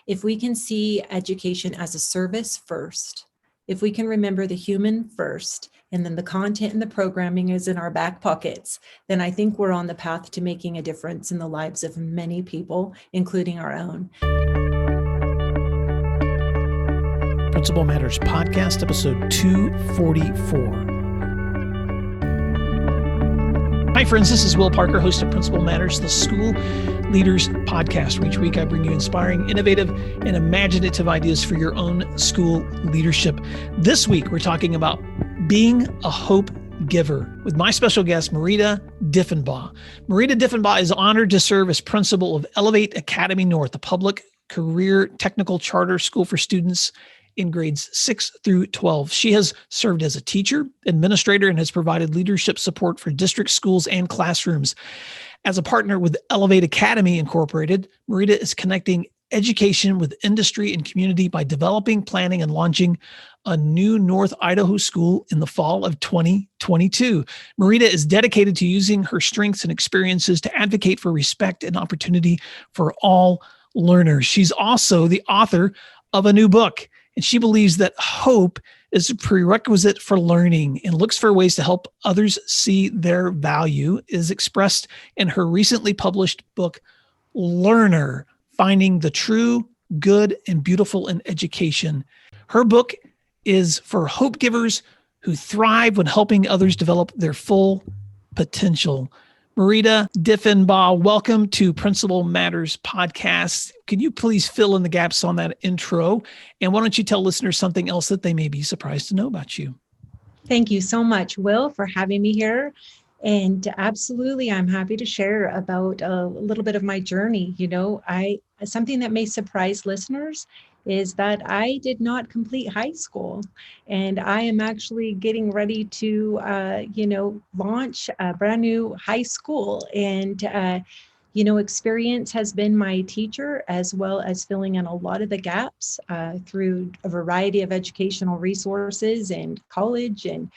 If we can see education as a service first, if we can remember the human first, and then the content and the programming is in our back pockets, then I think we're on the path to making a difference in the lives of many people, including our own. Principal Matters Podcast, episode 244. Hi, friends. This is Will Parker, host of Principal Matters, the School Leaders Podcast, where each week I bring you inspiring, innovative, and imaginative ideas for your own school leadership. This week, we're talking about being a hope giver with my special guest, Marita Diffenbaugh. Marita Diffenbaugh is honored to serve as principal of Elevate Academy North, a public career technical charter school for students in grades 6 through 12. She has served as a teacher, administrator, and has provided leadership support for district schools and classrooms. As a partner with Elevate Academy Incorporated, Marita is connecting education with industry and community by developing, planning, and launching a new North Idaho school in the fall of 2022. Marita is dedicated to using her strengths and experiences to advocate for respect and opportunity for all learners. She's also the author of a new book, and she believes that hope is a prerequisite for learning and looks for ways to help others see their value, is expressed in her recently published book, Learner: Finding the True, Good, and Beautiful in Education. Her book is for hope givers who thrive when helping others develop their full potential. Marita Diffenbaugh, welcome to Principal Matters Podcast. Can you please fill in the gaps on that intro? And why don't you tell listeners something else that they may be surprised to know about you? Thank you so much, Will, for having me here. And absolutely, I'm happy to share about a little bit of my journey. Something that may surprise listeners is that I did not complete high school, and I am actually getting ready to, launch a brand new high school. And, experience has been my teacher, as well as filling in a lot of the gaps through a variety of educational resources and college and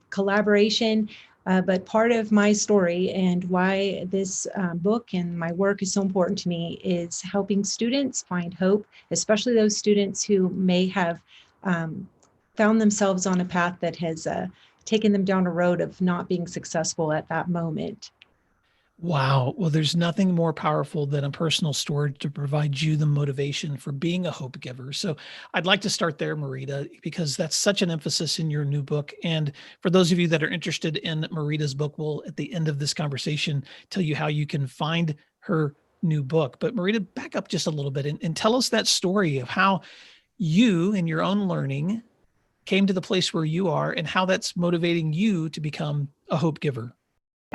collaboration. But part of my story and why this book and my work is so important to me is helping students find hope, especially those students who may have found themselves on a path that has taken them down a road of not being successful at that moment. Wow. Well, there's nothing more powerful than a personal story to provide you the motivation for being a hope giver. So I'd like to start there, Marita, because that's such an emphasis in your new book. And for those of you that are interested in Marita's book, we'll, at the end of this conversation, tell you how you can find her new book. But Marita, back up just a little bit and tell us that story of how you, in your own learning, came to the place where you are and how that's motivating you to become a hope giver.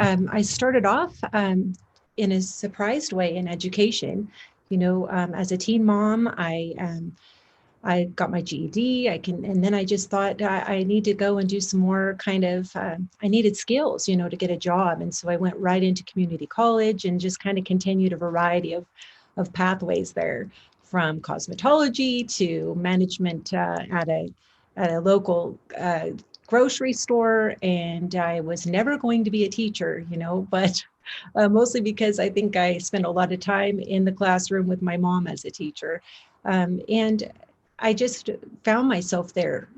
I started off in a surprised way in education. As a teen mom, I got my GED. And then I just thought I need to go and do some more I needed skills, to get a job. And so I went right into community college and just kind of continued a variety of pathways there, from cosmetology to management at a local grocery store. And I was never going to be a teacher, but mostly because I think I spent a lot of time in the classroom with my mom as a teacher. And I just found myself there,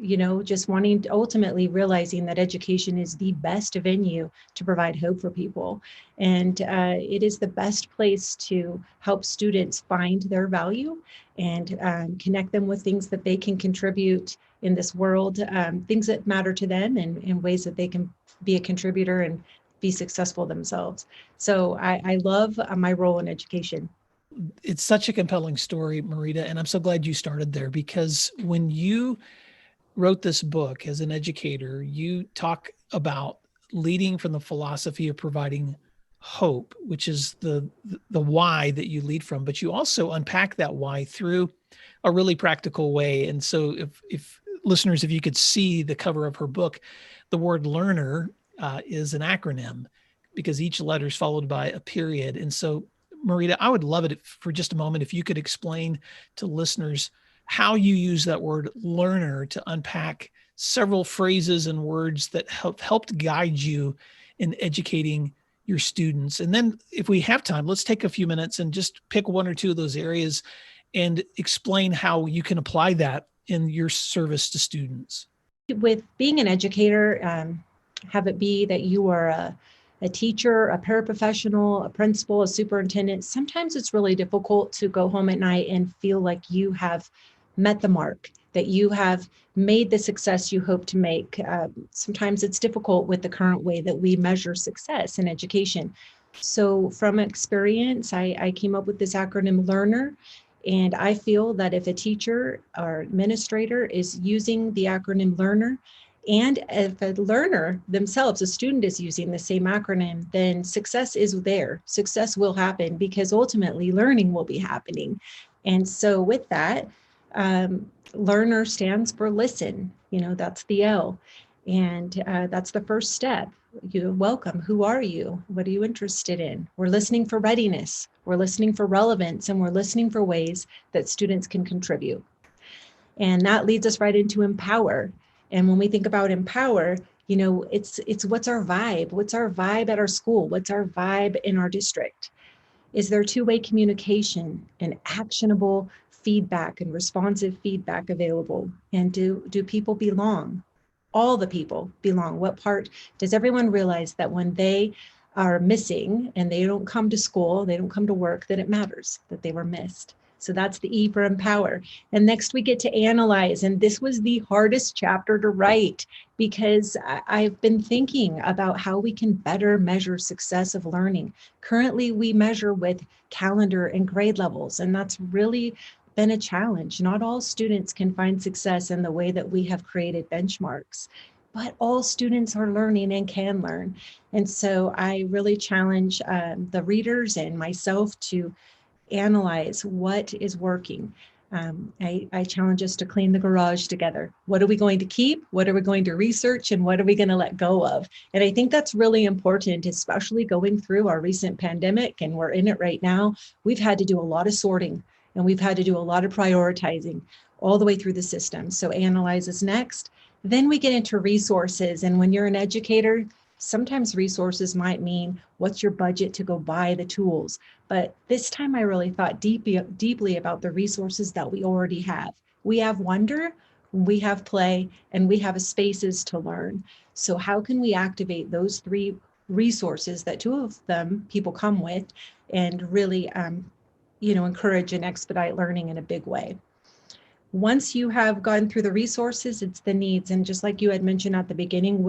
just ultimately realizing that education is the best venue to provide hope for people. And it is the best place to help students find their value and connect them with things that they can contribute in this world, things that matter to them, and in ways that they can be a contributor and be successful themselves. So I love my role in education. It's such a compelling story, Marita, and I'm so glad you started there, because when you wrote this book as an educator, you talk about leading from the philosophy of providing hope, which is the why that you lead from, but you also unpack that why through a really practical way. And so if listeners, if you could see the cover of her book, the word learner is an acronym, because each letter is followed by a period. And so, Marita, I would love it for just a moment if you could explain to listeners how you use that word learner to unpack several phrases and words that helped guide you in educating your students. And then if we have time, let's take a few minutes and just pick one or two of those areas and explain how you can apply that in your service to students. With being an educator, have it be that you are a teacher, a paraprofessional, a principal, a superintendent, sometimes it's really difficult to go home at night and feel like you have met the mark, that you have made the success you hope to make. Sometimes it's difficult with the current way that we measure success in education. So from experience, I came up with this acronym LEARNER. And I feel that if a teacher or administrator is using the acronym LEARNER, and if a learner themselves, a student is using the same acronym, then success is there. Success will happen because ultimately learning will be happening. And so with that, learner stands for listen, that's the L. And that's the first step. Welcome. Who are you? What are you interested in? We're listening for readiness. We're listening for relevance, and we're listening for ways that students can contribute. And that leads us right into empower. And when we think about empower, it's what's our vibe? What's our vibe at our school? What's our vibe in our district? Is there two-way communication and actionable feedback and responsive feedback available? And do people belong? All the people belong. What part does everyone realize that when they are missing and they don't come to school, they don't come to work, that it matters that they were missed? So that's the E for empower. And next we get to analyze. And this was the hardest chapter to write because I've been thinking about how we can better measure success of learning. Currently, we measure with calendar and grade levels, and that's really been a challenge. Not all students can find success in the way that we have created benchmarks, but all students are learning and can learn. And so I really challenge the readers and myself to analyze what is working. I challenge us to clean the garage together. What are we going to keep? What are we going to research? And what are we going to let go of? And I think that's really important, especially going through our recent pandemic, and we're in it right now. We've had to do a lot of sorting, and we've had to do a lot of prioritizing all the way through the system. So analyze is next. Then we get into resources. And when you're an educator, sometimes resources might mean what's your budget to go buy the tools. But this time I really thought deeply about the resources that we already have. We have wonder, we have play, and we have spaces to learn. So how can we activate those three resources that two of them people come with and really encourage and expedite learning in a big way? Once you have gone through the resources, it's the needs. And just like you had mentioned at the beginning,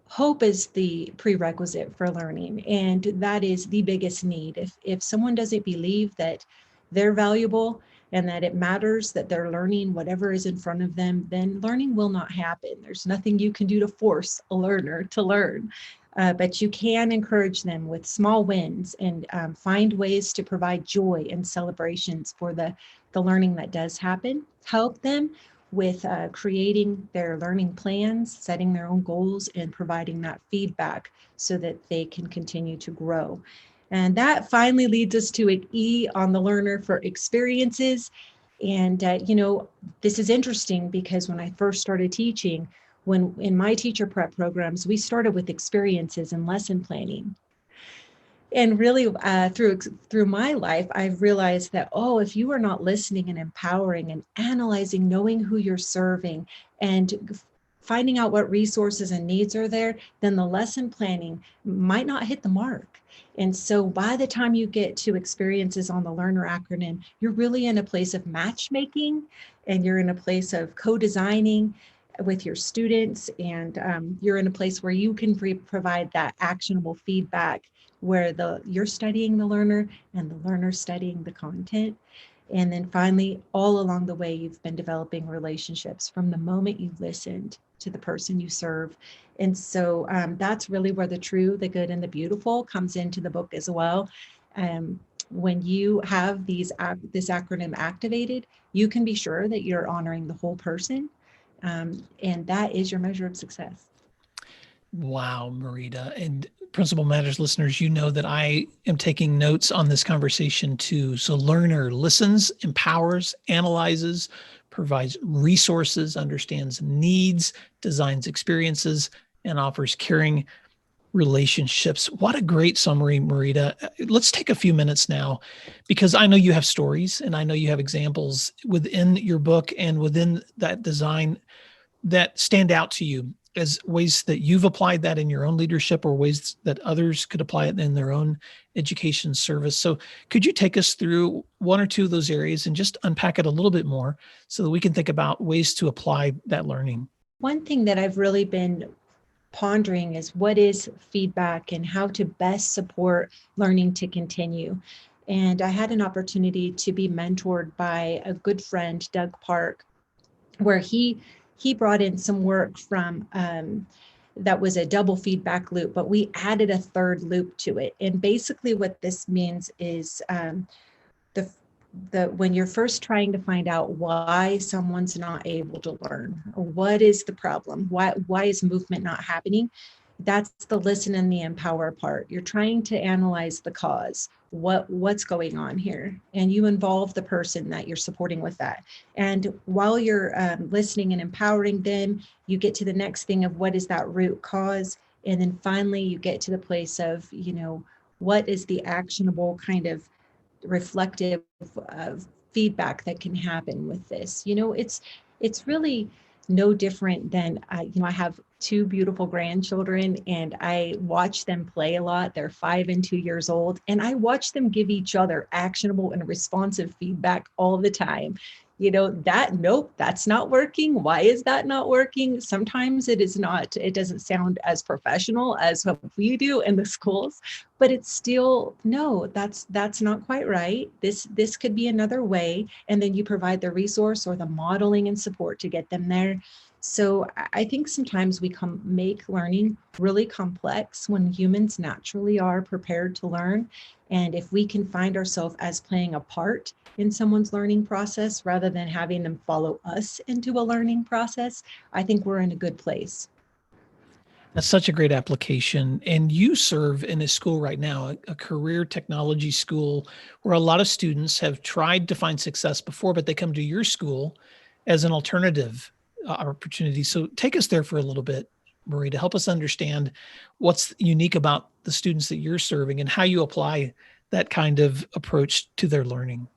hope is the prerequisite for learning. And that is the biggest need. If someone doesn't believe that they're valuable and that it matters that they're learning whatever is in front of them, then learning will not happen. There's nothing you can do to force a learner to learn. But you can encourage them with small wins and find ways to provide joy and celebrations for the learning that does happen. Help them with creating their learning plans, setting their own goals, and providing that feedback so that they can continue to grow. And that finally leads us to an E on the learner for experiences. And, this is interesting because when I first started teaching, when in my teacher prep programs, we started with experiences and lesson planning. And really through my life, I've realized that, if you are not listening and empowering and analyzing, knowing who you're serving and finding out what resources and needs are there, then the lesson planning might not hit the mark. And so by the time you get to experiences on the learner acronym, you're really in a place of matchmaking and you're in a place of co-designing with your students. And you're in a place where you can provide that actionable feedback where you're studying the learner and the learner studying the content. And then finally, all along the way, you've been developing relationships from the moment you listened to the person you serve. And so that's really where the true, the good, and the beautiful comes into the book as well. When you have this acronym activated, you can be sure that you're honoring the whole person. And that is your measure of success. Wow, Marita. And Principal Matters listeners, you know that I am taking notes on this conversation too. So learner listens, empowers, analyzes, provides resources, understands needs, designs experiences, and offers caring relationships. What a great summary, Marita. Let's take a few minutes now, because I know you have stories and I know you have examples within your book and within that design that stand out to you as ways that you've applied that in your own leadership or ways that others could apply it in their own education service. So could you take us through one or two of those areas and just unpack it a little bit more so that we can think about ways to apply that learning? One thing that I've really been pondering is what is feedback and how to best support learning to continue. And I had an opportunity to be mentored by a good friend, Doug Park, where he brought in some work from that was a double feedback loop, but we added a third loop to it. And basically what this means is the when you're first trying to find out why someone's not able to learn, or what is the problem, why is movement not happening, that's the listen and the empower part. You're trying to analyze the cause, what's going on here, and you involve the person that you're supporting with that. And while you're listening and empowering them, you get to the next thing of what is that root cause, and then finally you get to the place of, what is the actionable kind of reflective feedback that can happen with this. It's really no different than I have two beautiful grandchildren and I watch them play a lot. They're 5 and 2 years old, and I watch them give each other actionable and responsive feedback all the time. Nope, that's not working. Why is that not working? Sometimes it is not, it doesn't sound as professional as what we do in the schools, but it's still, no, that's not quite right. This could be another way. And then you provide the resource or the modeling and support to get them there. So I think sometimes we make learning really complex when humans naturally are prepared to learn. And if we can find ourselves as playing a part in someone's learning process rather than having them follow us into a learning process, I think we're in a good place. That's such a great application. And you serve in a school right now, a career technology school, where a lot of students have tried to find success before, but they come to your school as an alternative opportunity. So take us there for a little bit, Marie, to help us understand what's unique about the students that you're serving and how you apply that kind of approach to their learning.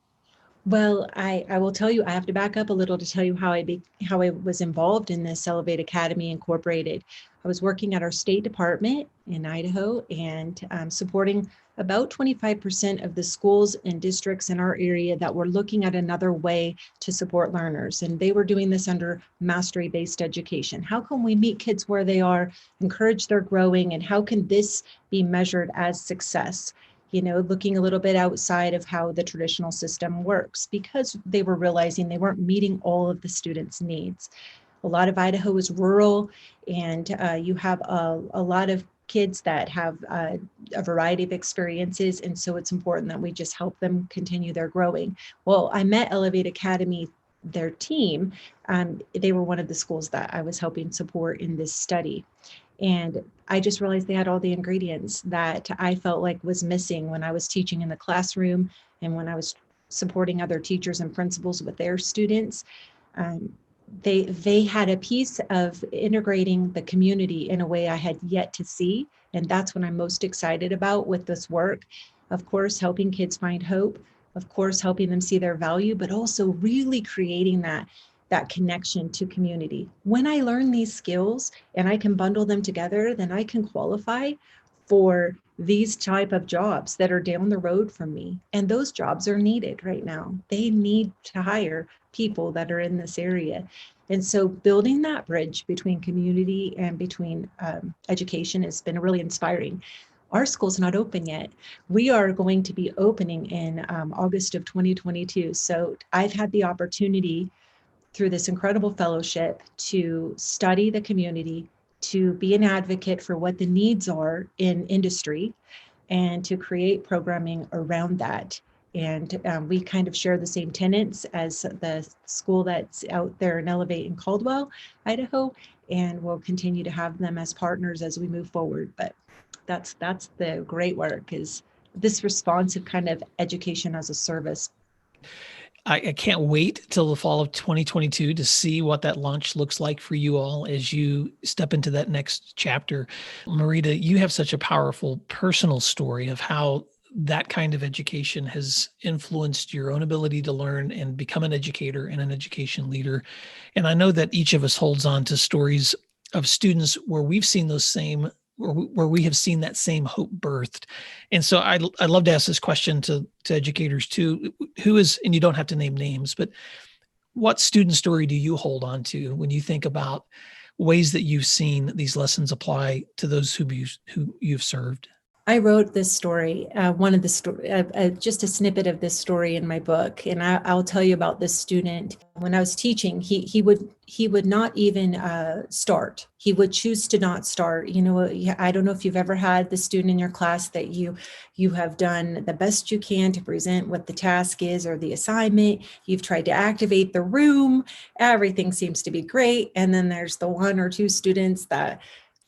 Well, I will tell you, I have to back up a little to tell you how I was involved in this Elevate Academy Incorporated. I was working at our state department in Idaho and supporting about 25% of the schools and districts in our area that were looking at another way to support learners. And they were doing this under mastery-based education. How can we meet kids where they are, encourage their growing, and how can this be measured as success? Looking a little bit outside of how the traditional system works, because they were realizing they weren't meeting all of the students' needs. A lot of Idaho is rural, and you have a lot of kids that have a variety of experiences, and so it's important that we just help them continue their growing. Well, I met Elevate Academy, their team. They were one of the schools that I was helping support in this study. And I just realized they had all the ingredients that I felt like was missing when I was teaching in the classroom and when I was supporting other teachers and principals with their students. They had a piece of integrating the community in a way I had yet to see. And that's what I'm most excited about with this work. Of course, helping kids find hope, of course, helping them see their value, but also really creating that connection to community. When I learn these skills and I can bundle them together, then I can qualify for these type of jobs that are down the road from me. And those jobs are needed right now. They need to hire people that are in this area. And so building that bridge between community and between education has been really inspiring. Our school's not open yet. We are going to be opening in August of 2022. So I've had the opportunity through this incredible fellowship to study the community, to be an advocate for what the needs are in industry, and to create programming around that. And we kind of share the same tenets as the school that's out there in Elevate in Caldwell, Idaho, and we'll continue to have them as partners as we move forward. But that's the great work, is this responsive kind of education as a service. I can't wait till the fall of 2022 to see what that launch looks like for you all as you step into that next chapter. Marita, you have such a powerful personal story of how that kind of education has influenced your own ability to learn and become an educator and an education leader. And I know that each of us holds on to stories of students where we've seen those same, where we have seen that same hope birthed. And so I'd love to ask this question to educators too. Who is, and you don't have to name names, but what student story do you hold on to when you think about ways that you've seen these lessons apply to those who you've served? I wrote this story, one of the story, just a snippet of this story in my book, and I'll tell you about this student. When I was teaching, he would not even start. He would choose to not start. You know, I don't know if you've ever had the student in your class that you have done the best you can to present what the task is or the assignment. You've tried to activate the room. Everything seems to be great, and then there's the one or two students that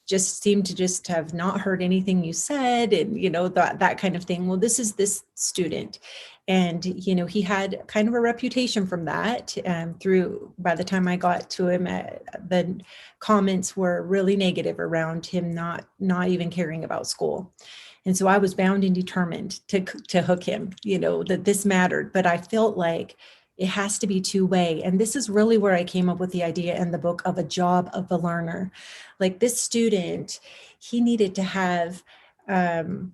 just seem to just have not heard anything you said, and that kind of thing. Well, this is this student, and he had kind of a reputation from that. Through by the time I got to him, the comments were really negative around him not even caring about school. And so I was bound and determined to hook him, that this mattered. But I felt like it has to be two-way. And this is really where I came up with the idea in the book of a job of a learner. Like this student, he needed to have the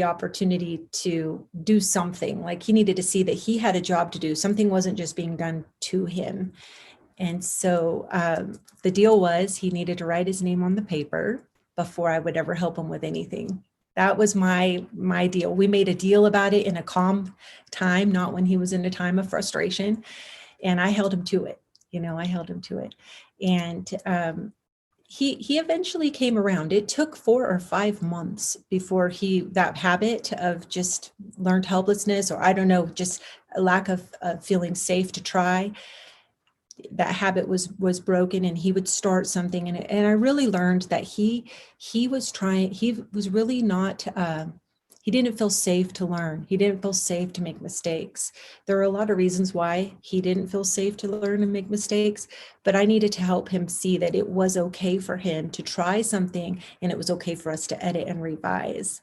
opportunity to do something. Like he needed to see that he had a job to do. Something wasn't just being done to him. And so the deal was he needed to write his name on the paper before I would ever help him with anything. That was my deal. We made a deal about it in a calm time, not when he was in a time of frustration. And I held him to it. I held him to it. And he eventually came around. It took 4 or 5 months before that habit of just learned helplessness, or I don't know, just a lack of feeling safe to try. That habit was broken, and he would start something. And I really learned that he was really not, he didn't feel safe to learn. He didn't feel safe to make mistakes. There are a lot of reasons why he didn't feel safe to learn and make mistakes, but I needed to help him see that it was okay for him to try something, and it was okay for us to edit and revise.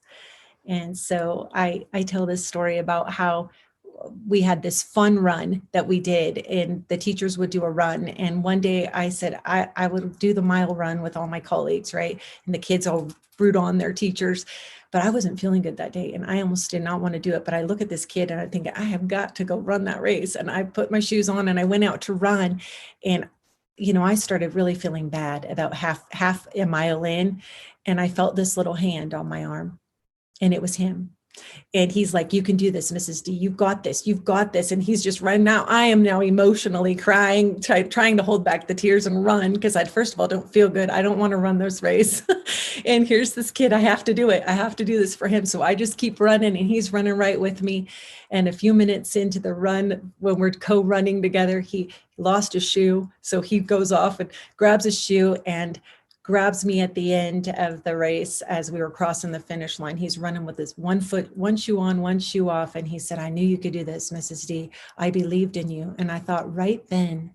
And so I tell this story about how we had this fun run that we did, and the teachers would do a run. And one day I said, I would do the mile run with all my colleagues, right? And the kids all root on their teachers, but I wasn't feeling good that day. And I almost did not want to do it. But I look at this kid and I think, I have got to go run that race. And I put my shoes on and I went out to run. And, I started really feeling bad about half a mile in. And I felt this little hand on my arm, and it was him. And he's like, you can do this, Mrs. D. You've got this. You've got this. And he's just running out. I am now emotionally crying, trying to hold back the tears and run, because I, first of all, don't feel good. I don't want to run this race. And here's this kid. I have to do it. I have to do this for him. So I just keep running, and he's running right with me. And a few minutes into the run, when we're co-running together, he lost his shoe. So he goes off and grabs his shoe and grabs me at the end of the race as we were crossing the finish line. He's running with his one foot, one shoe on, one shoe off. And he said, I knew you could do this, Mrs. D. I believed in you. And I thought right then,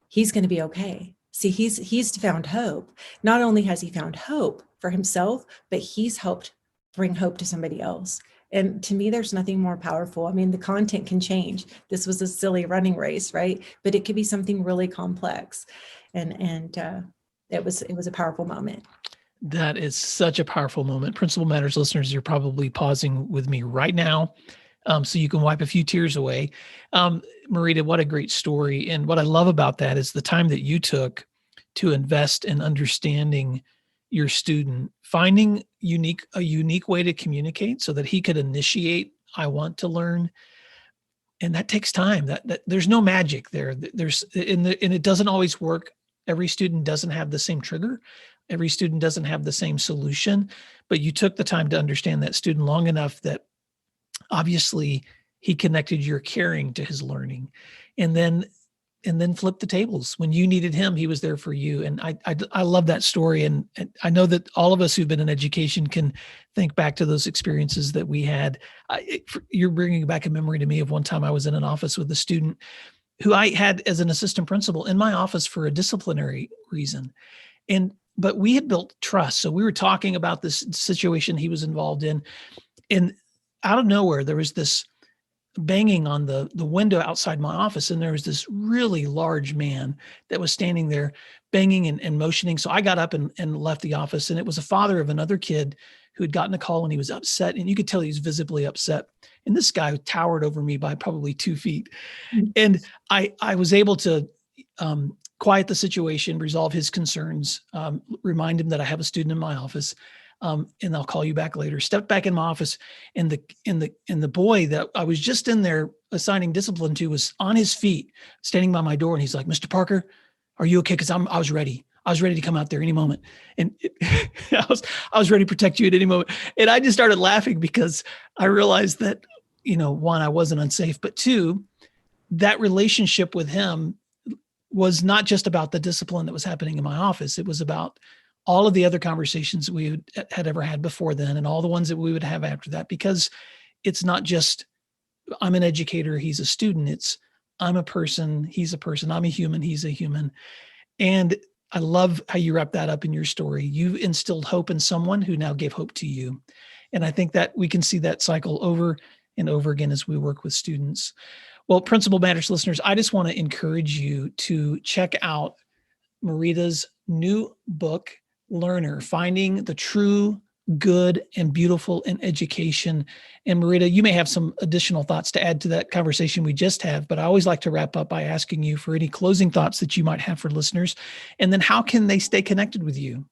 he's going to be okay. See, he's found hope. Not only has he found hope for himself, but he's helped bring hope to somebody else. And to me, there's nothing more powerful. I mean, the content can change. This was a silly running race, right? But it could be something really complex. And it was a powerful moment. That is such a powerful moment. Principal Matters listeners, you're probably pausing with me right now, so you can wipe a few tears away. Marita, what a great story. And what I love about that is the time that you took to invest in understanding your student, finding a unique way to communicate so that he could initiate, I want to learn. And that takes time. That there's no magic there. And it doesn't always work. Every student doesn't have the same trigger. Every student doesn't have the same solution, but you took the time to understand that student long enough that obviously he connected your caring to his learning. And then then flip the tables. When you needed him, he was there for you. And I love that story. And I know that all of us who've been in education can think back to those experiences that we had. You're bringing back a memory to me of one time I was in an office with a student who I had as an assistant principal in my office for a disciplinary reason. But we had built trust. So we were talking about this situation he was involved in. And out of nowhere, there was this banging on the window outside my office. And there was this really large man that was standing there banging and motioning. So I got up and left the office, and it was a father of another kid who had gotten a call, and he was upset, and you could tell he was visibly upset. And this guy towered over me by probably 2 feet. And I was able to quiet the situation, resolve his concerns, remind him that I have a student in my office. And I'll call you back later. Stepped back in my office, and the boy that I was just in there assigning discipline to was on his feet, standing by my door, and he's like, "Mr. Parker, are you okay? Because I was ready. I was ready to come out there any moment, and I was ready to protect you at any moment." And I just started laughing because I realized that, one, I wasn't unsafe, but two, that relationship with him was not just about the discipline that was happening in my office. It was about all of the other conversations we had ever had before then, and all the ones that we would have after that, because it's not just, I'm an educator, he's a student. It's, I'm a person, he's a person, I'm a human, he's a human. And I love how you wrap that up in your story. You've instilled hope in someone who now gave hope to you. And I think that we can see that cycle over and over again as we work with students. Well, Principal Matters listeners, I just want to encourage you to check out Marita's new book, Learner, Finding the True, Good, and Beautiful in Education. And Marita, you may have some additional thoughts to add to that conversation we just have, but I always like to wrap up by asking you for any closing thoughts that you might have for listeners. And then how can they stay connected with you?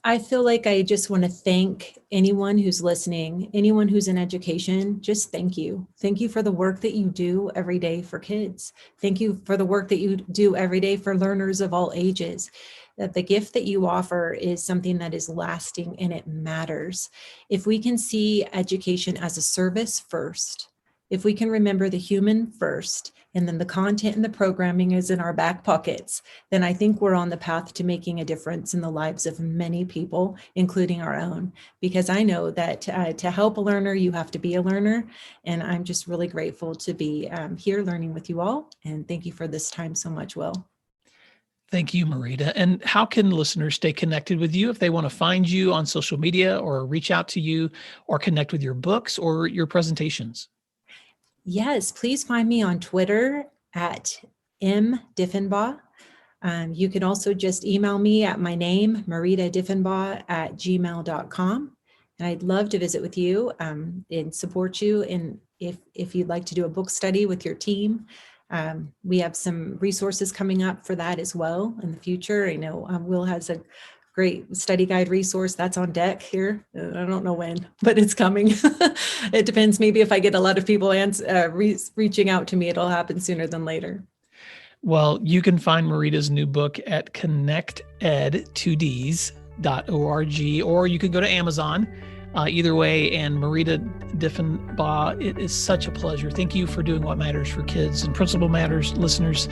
I feel like I just want to thank anyone who's listening, anyone who's in education. Just thank you. Thank you for the work that you do every day for kids. Thank you for the work that you do every day for learners of all ages. That the gift that you offer is something that is lasting and it matters. If we can see education as a service first, if we can remember the human first, and then the content and the programming is in our back pockets, then I think we're on the path to making a difference in the lives of many people, including our own. Because I know that to help a learner, you have to be a learner. And I'm just really grateful to be here learning with you all. And thank you for this time so much, Will. Thank you, Marita. And how can listeners stay connected with you if they want to find you on social media or reach out to you or connect with your books or your presentations? Yes, please find me on Twitter at Diffenbaugh. You can also just email me at my name, Marita Diffenbaugh @gmail.com. And I'd love to visit with you and support you. And if you'd like to do a book study with your team, we have some resources coming up for that as well in the future. I know Will has a great study guide resource that's on deck here. I don't know when, but it's coming. It depends. Maybe if I get a lot of people reaching out to me, it'll happen sooner than later. Well, you can find Marita's new book at connected2ds.org, or you can go to Amazon. Either way, and Marita Diffenbaugh, it is such a pleasure. Thank you for doing what matters for kids. And Principal Matters listeners,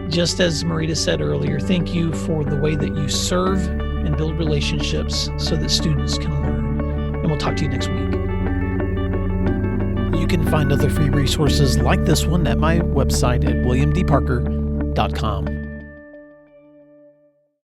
just as Marita said earlier, thank you for the way that you serve and build relationships so that students can learn. And we'll talk to you next week. You can find other free resources like this one at my website at williamdparker.com.